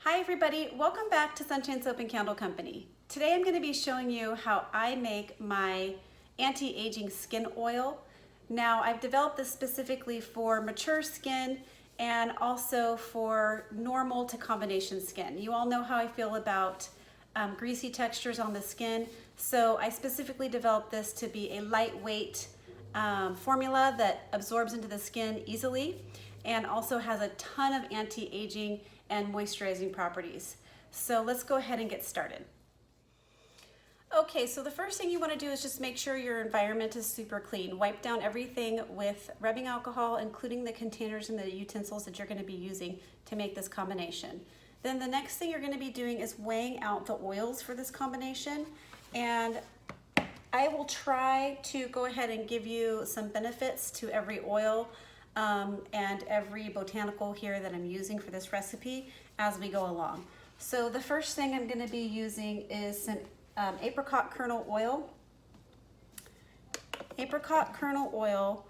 Hi everybody, welcome back to Sunshine Soap and Candle Company. Today I'm going to be showing you how I make my anti-aging skin oil. Now I've developed this specifically for mature skin and also for normal to combination skin. You all know how I feel about greasy textures on the skin, so I specifically developed this to be a lightweight formula that absorbs into the skin easily and also has a ton of anti-aging and moisturizing properties. So let's go ahead and get started. Okay, so the first thing you want to do is just make sure your environment is super clean. Wipe down everything with rubbing alcohol, including the containers and the utensils that you're going to be using to make this combination. Then the next thing you're going to be doing is weighing out the oils for this combination, and I will try to go ahead and give you some benefits to every oil and every botanical here that I'm using for this recipe as we go along. So the first thing I'm going to be using is some apricot kernel oil. Apricot kernel oil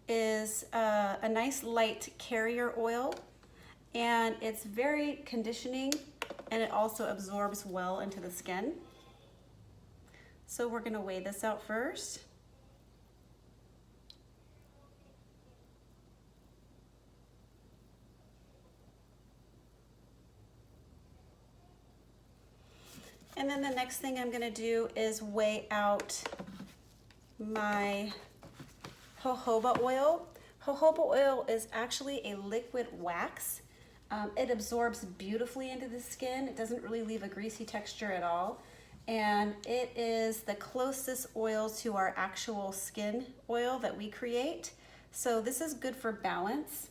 is a nice light carrier oil, and it's very conditioning, and it also absorbs well into the skin. So we're going to weigh this out first. And then the next thing I'm going to do is weigh out my jojoba oil. Jojoba oil is actually a liquid wax. It absorbs beautifully into the skin. It doesn't really leave a greasy texture at all. And it is the closest oil to our actual skin oil that we create. So this is good for balance.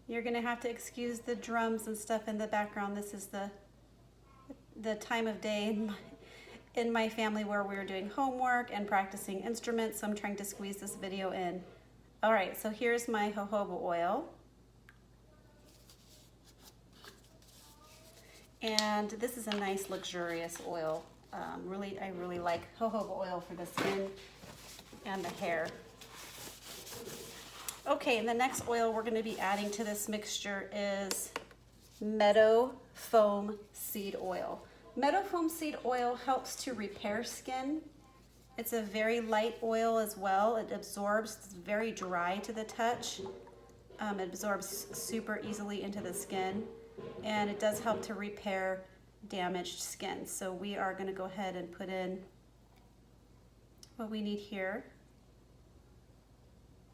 You're gonna have to excuse the drums and stuff in the background. This is the time of day in my family where we're doing homework and practicing instruments, so I'm trying to squeeze this video in. All right, so here's my jojoba oil. And this is a nice luxurious oil. I really like jojoba oil for the skin and the hair. Okay, and the next oil we're going to be adding to this mixture is meadow foam seed oil. Meadow foam seed oil helps to repair skin. It's a very light oil as well. It absorbs, it's very dry to the touch. It absorbs super easily into the skin, and it does help to repair damaged skin. So we are going to go ahead and put in what we need here.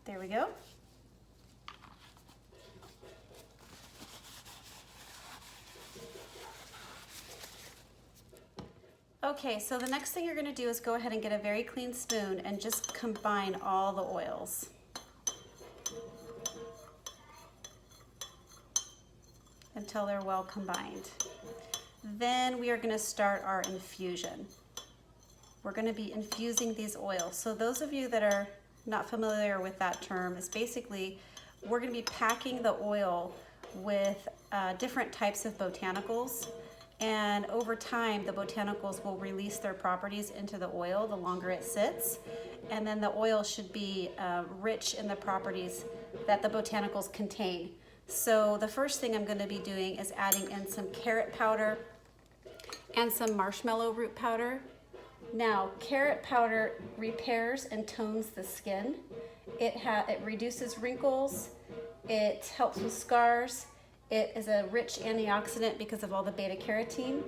There we go. Okay, so the next thing you're going to do is go ahead and get a very clean spoon and just combine all the oils. Until they're well combined. Then we are going to start our infusion. We're going to be infusing these oils. So those of you that are not familiar with that term, is basically we're going to be packing the oil with different types of botanicals. And over time, the botanicals will release their properties into the oil the longer it sits. And then the oil should be rich in the properties that the botanicals contain. So the first thing I'm going to be doing is adding in some carrot powder and some marshmallow root powder. Now, carrot powder repairs and tones the skin. It reduces wrinkles. It helps with scars. It is a rich antioxidant because of all the beta carotene.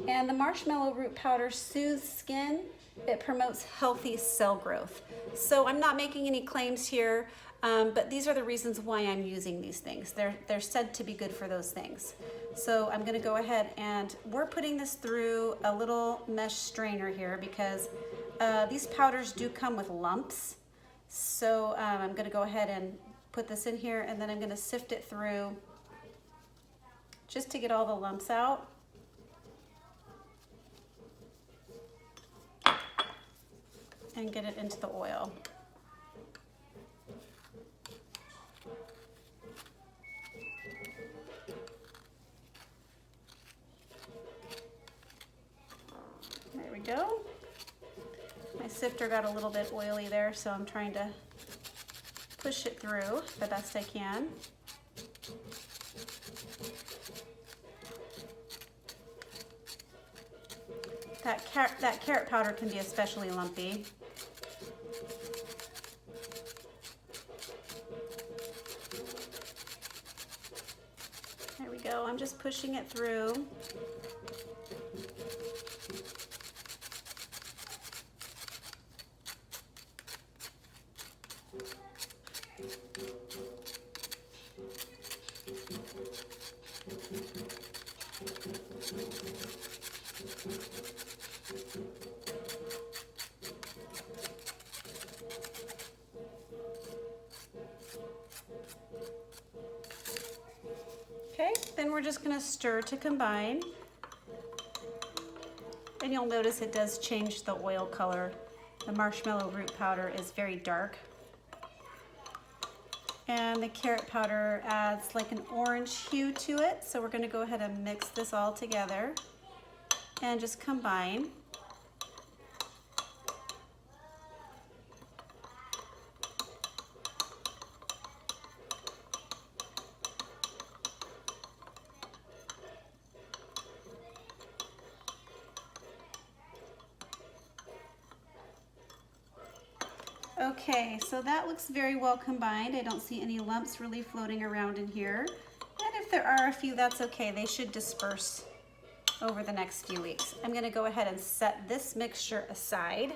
And the marshmallow root powder soothes skin. It promotes healthy cell growth. So I'm not making any claims here, but these are the reasons why I'm using these things. They're said to be good for those things. So I'm gonna go ahead and we're putting this through a little mesh strainer here because these powders do come with lumps. So I'm gonna go ahead and put this in here, and then I'm gonna sift it through just to get all the lumps out. And get it into the oil. There we go. My sifter got a little bit oily there, so I'm trying to push it through the best I can. That carrot powder can be especially lumpy. There we go, I'm just pushing it through. Okay, then we're just gonna stir to combine. And you'll notice it does change the oil color. The marshmallow root powder is very dark. And the carrot powder adds like an orange hue to it. So we're gonna go ahead and mix this all together and just combine. Okay, so that looks very well combined. I don't see any lumps really floating around in here. And if there are a few, that's okay. They should disperse over the next few weeks. I'm gonna go ahead and set this mixture aside.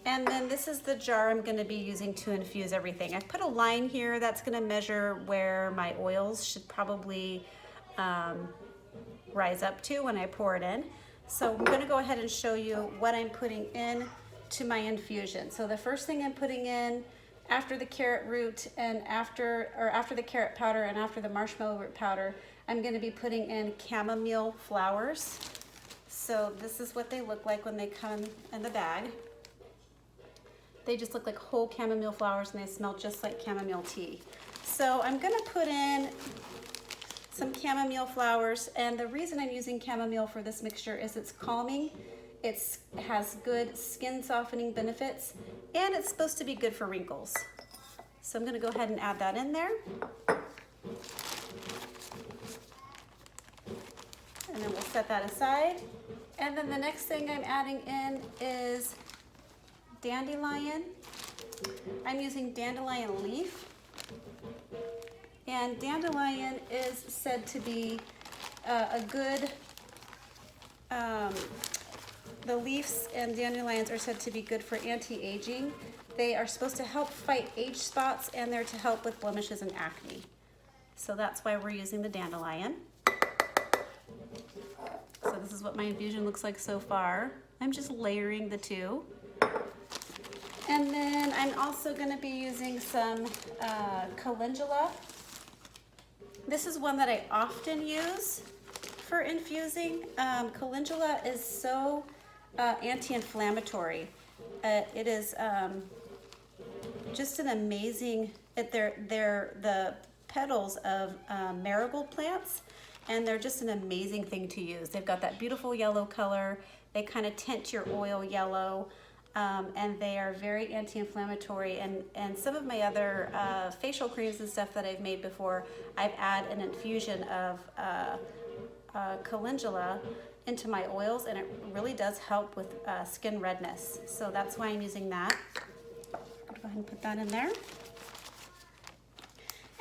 And then this is the jar I'm gonna be using to infuse everything. I've put a line here that's gonna measure where my oils should probably rise up to when I pour it in. So I'm gonna go ahead and show you what I'm putting in to my infusion. So the first thing I'm putting in after the carrot root and after the carrot powder and after the marshmallow root powder, I'm going to be putting in chamomile flowers. So this is what they look like when they come in the bag. They just look like whole chamomile flowers and they smell just like chamomile tea. So I'm going to put in some chamomile flowers, and the reason I'm using chamomile for this mixture is it's calming. It has good skin softening benefits, and it's supposed to be good for wrinkles. So I'm going to go ahead and add that in there. And then we'll set that aside. And then the next thing I'm adding in is dandelion. I'm using dandelion leaf. And dandelion is said to be a good the leaves and dandelions are said to be good for anti-aging. They are supposed to help fight age spots, and they're to help with blemishes and acne. So that's why we're using the dandelion. So this is what my infusion looks like so far. I'm just layering the two. And then I'm also going to be using some calendula. This is one that I often use for infusing. Calendula is so anti-inflammatory. It is just an amazing, they're the petals of marigold plants, and they're just an amazing thing to use. They've got that beautiful yellow color. They kind of tint your oil yellow, and they are very anti-inflammatory. And some of my other facial creams and stuff that I've made before, I've added an infusion of calendula into my oils, and it really does help with skin redness. So that's why I'm using that. Go ahead and put that in there.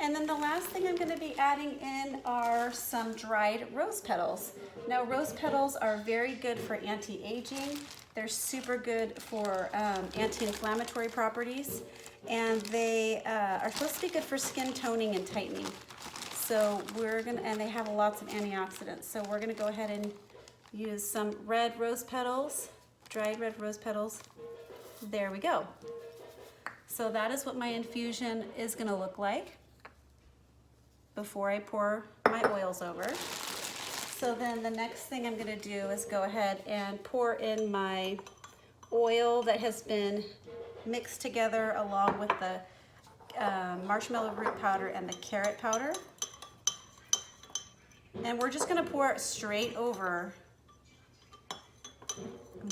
And then the last thing I'm going to be adding in are some dried rose petals. Now, rose petals are very good for anti-aging. They're super good for anti-inflammatory properties, and they are supposed to be good for skin toning and tightening. So and they have lots of antioxidants. So we're gonna go ahead and use some red rose petals, dried red rose petals. There we go. So that is what my infusion is gonna look like before I pour my oils over. So then the next thing I'm gonna do is go ahead and pour in my oil that has been mixed together along with the marshmallow root powder and the carrot powder. And we're just gonna pour it straight over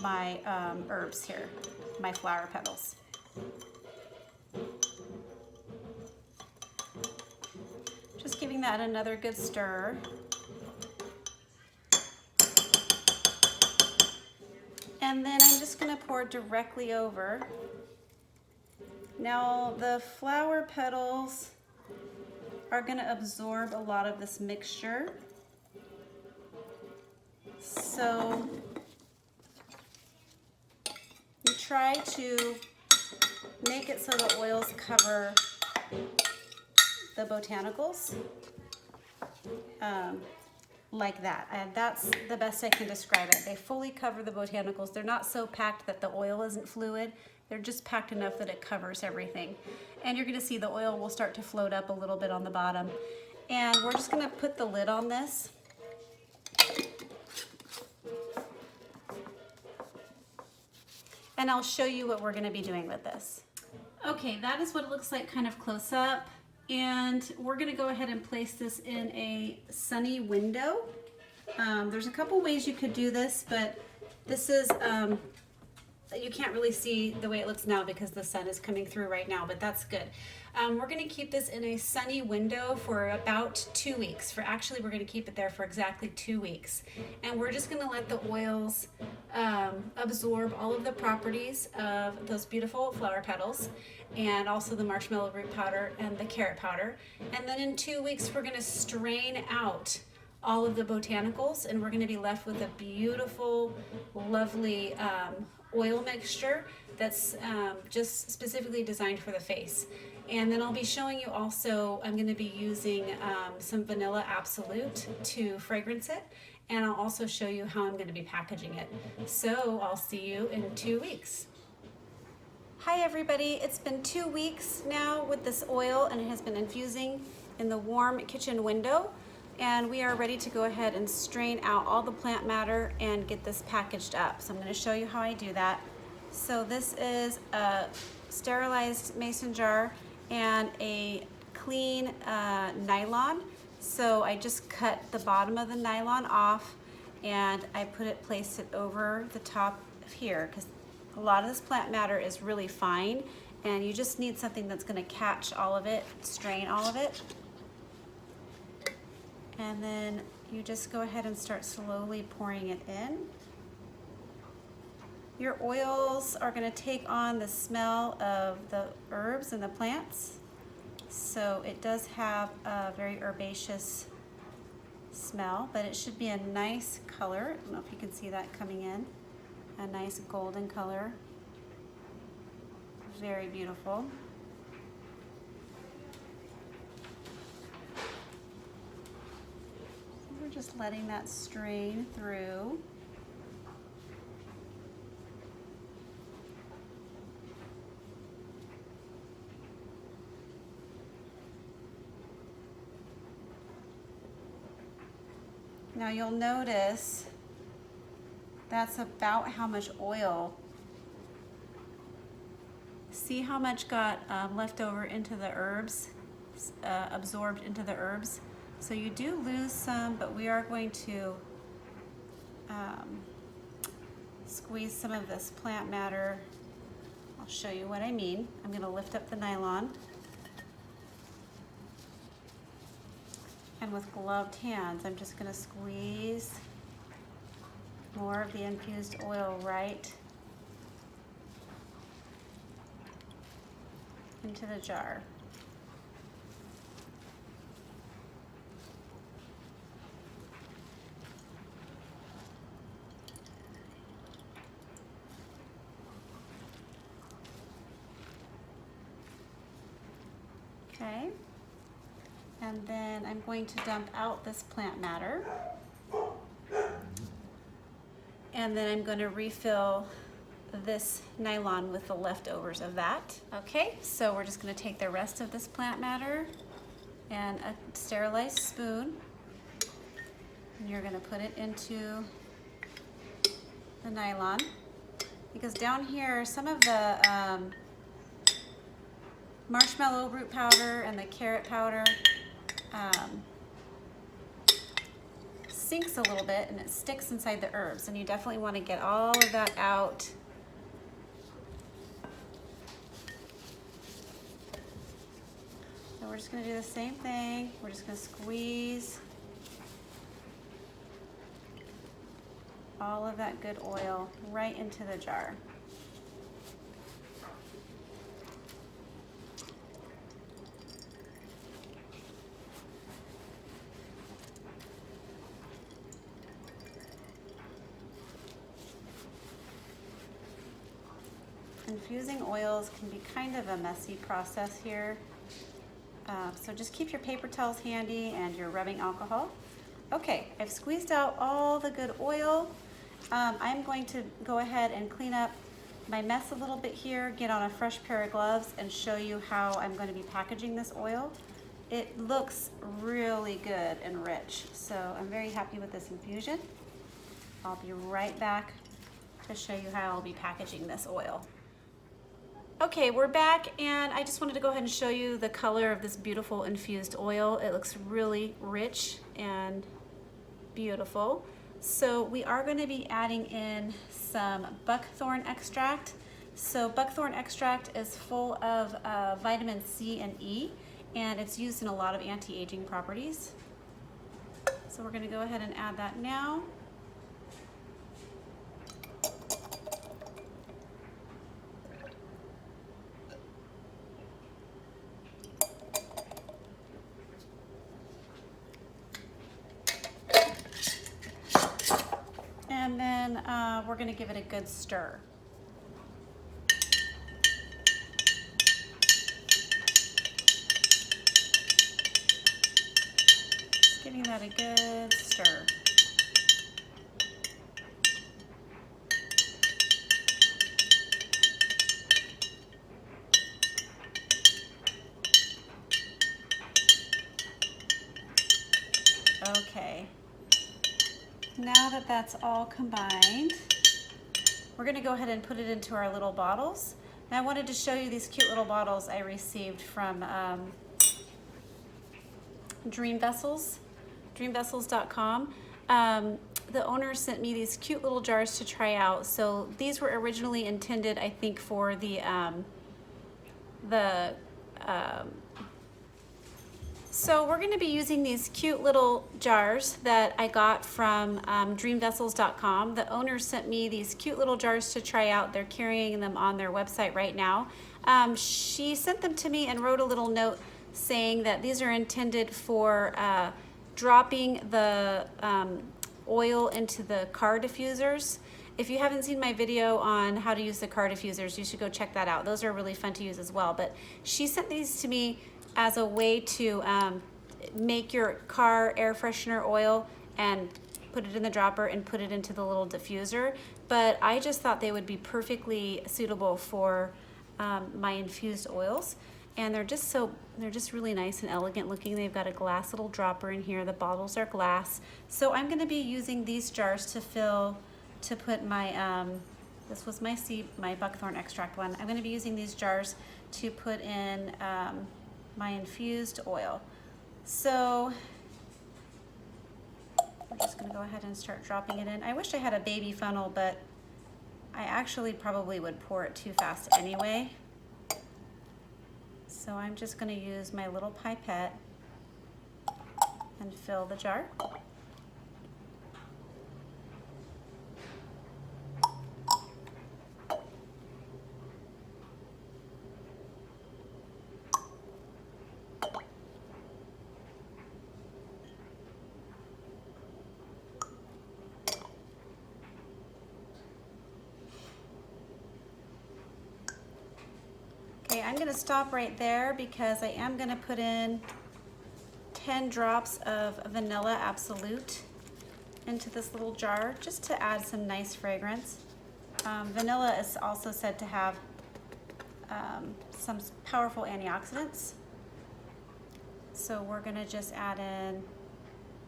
my herbs here. my flower petals. Just giving that another good stir. And then I'm just going to pour directly over. Now the flower petals are going to absorb a lot of this mixture. So you try to make it so the oils cover the botanicals like that. And that's the best I can describe it. They fully cover the botanicals. They're not so packed that the oil isn't fluid. They're just packed enough that it covers everything. And you're gonna see the oil will start to float up a little bit on the bottom. And we're just gonna put the lid on this. And I'll show you what we're gonna be doing with this. Okay, that is what it looks like kind of close up. And we're gonna go ahead and place this in a sunny window. There's a couple ways you could do this, but this is, you can't really see the way it looks now because the sun is coming through right now, but that's good. We're gonna keep this in a sunny window for about 2 weeks. We're gonna keep it there for exactly 2 weeks. And we're just gonna let the oils absorb all of the properties of those beautiful flower petals and also the marshmallow root powder and the carrot powder. And then in 2 weeks, we're gonna strain out all of the botanicals and we're gonna be left with a beautiful, lovely oil mixture that's just specifically designed for the face. And then I'll be showing you also, I'm gonna be using some vanilla absolute to fragrance it. And I'll also show you how I'm gonna be packaging it. So I'll see you in 2 weeks. Hi everybody, it's been 2 weeks now with this oil and it has been infusing in the warm kitchen window. And we are ready to go ahead and strain out all the plant matter and get this packaged up. So I'm gonna show you how I do that. So this is a sterilized mason jar and a clean nylon. So I just cut the bottom of the nylon off and I placed it over the top of here because a lot of this plant matter is really fine and you just need something that's gonna catch all of it, strain all of it. And then you just go ahead and start slowly pouring it in. Your oils are gonna take on the smell of the herbs and the plants. So it does have a very herbaceous smell, but it should be a nice color. I don't know if you can see that coming in. A nice golden color. Very beautiful. We're just letting that strain through. Now you'll notice that's about how much oil. See how much got left over into the herbs, absorbed into the herbs? So you do lose some, but we are going to squeeze some of this plant matter. I'll show you what I mean. I'm gonna lift up the nylon. And with gloved hands, I'm just gonna squeeze more of the infused oil right into the jar. Okay. And then I'm going to dump out this plant matter. And then I'm going to refill this nylon with the leftovers of that. Okay, so we're just going to take the rest of this plant matter and a sterilized spoon. And you're going to put it into the nylon. Because down here, some of the marshmallow root powder and the carrot powder sinks a little bit and it sticks inside the herbs, and you definitely want to get all of that out just gonna do the same thing. We're just gonna squeeze all of that good oil right into the jar. Infusing oils can be kind of a messy process here. So just keep your paper towels handy and your rubbing alcohol. Okay, I've squeezed out all the good oil. I'm going to go ahead and clean up my mess a little bit here, get on a fresh pair of gloves, and show you how I'm going to be packaging this oil. It looks really good and rich, so I'm very happy with this infusion. I'll be right back to show you how I'll be packaging this oil. Okay, we're back, and I just wanted to go ahead and show you the color of this beautiful infused oil. It looks really rich and beautiful. So we are going to be adding in some buckthorn extract. So buckthorn extract is full of vitamin C and E, and it's used in a lot of anti-aging properties. So we're going to go ahead and add that now. And then we're going to give it a good stir. Just giving that a good stir. Okay. Now that that's all combined, we're going to go ahead and put it into our little bottles. And I wanted to show you these cute little bottles I received from dreamvessels.com. The owner sent me these cute little jars to try out. So these were originally intended, I think, for so we're going to be using these cute little jars that I got from dreamvessels.com. The owner sent me these cute little jars to try out. They're carrying them on their website right now. She sent them to me and wrote a little note saying that these are intended for dropping the oil into the car diffusers. If you haven't seen my video on how to use the car diffusers, you should go check that out. Those are really fun to use as well. But she sent these to me as a way to make your car air freshener oil and put it in the dropper and put it into the little diffuser. But I just thought they would be perfectly suitable for my infused oils. And they're just really nice and elegant looking. They've got a glass little dropper in here. The bottles are glass. So I'm gonna be using these jars to put my, this was my buckthorn extract one. I'm gonna be using these jars to put in my infused oil. So we're just gonna go ahead and start dropping it in. I wish I had a baby funnel, but I actually probably would pour it too fast anyway. So I'm just gonna use my little pipette and fill the jar. Okay, I'm gonna stop right there because I am gonna put in 10 drops of vanilla absolute into this little jar just to add some nice fragrance. Vanilla is also said to have some powerful antioxidants. So we're gonna just add in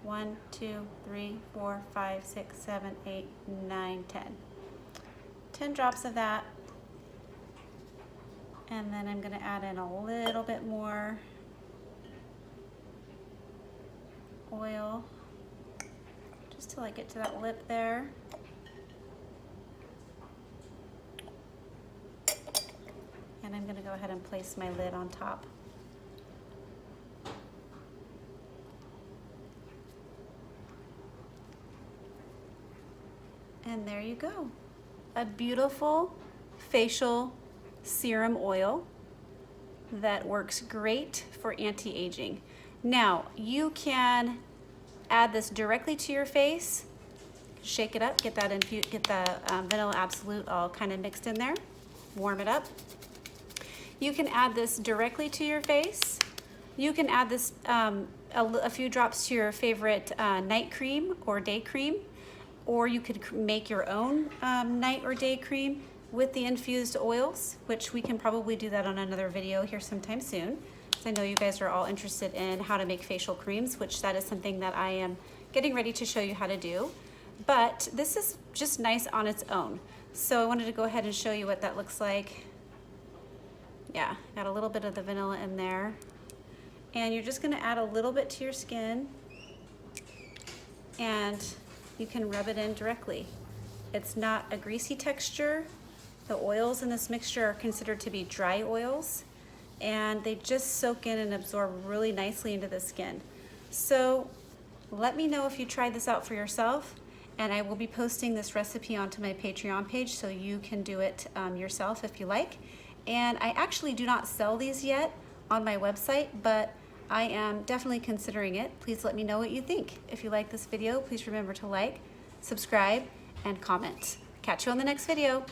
1, 2, 3, 4, 5, 6, 7, 8, 9, 10. 10 drops of that. And then I'm going to add in a little bit more oil just till I get to that lip there. And I'm going to go ahead and place my lid on top. And there you go. A beautiful facial serum oil that works great for anti-aging. Now, you can add this directly to your face, shake it up, get the vanilla absolute all kind of mixed in there, warm it up. You can add this directly to your face. You can add this a few drops to your favorite night cream or day cream, or you could make your own night or day cream with the infused oils, which we can probably do that on another video here sometime soon. I know you guys are all interested in how to make facial creams, which that is something that I am getting ready to show you how to do. But this is just nice on its own. So I wanted to go ahead and show you what that looks like. Yeah, got a little bit of the vanilla in there. And you're just gonna add a little bit to your skin, and you can rub it in directly. It's not a greasy texture. The oils in this mixture are considered to be dry oils, and they just soak in and absorb really nicely into the skin. So let me know if you tried this out for yourself, and I will be posting this recipe onto my Patreon page so you can do it yourself if you like. And I actually do not sell these yet on my website, but I am definitely considering it. Please let me know what you think. If you like this video, please remember to like, subscribe, and comment. Catch you on the next video.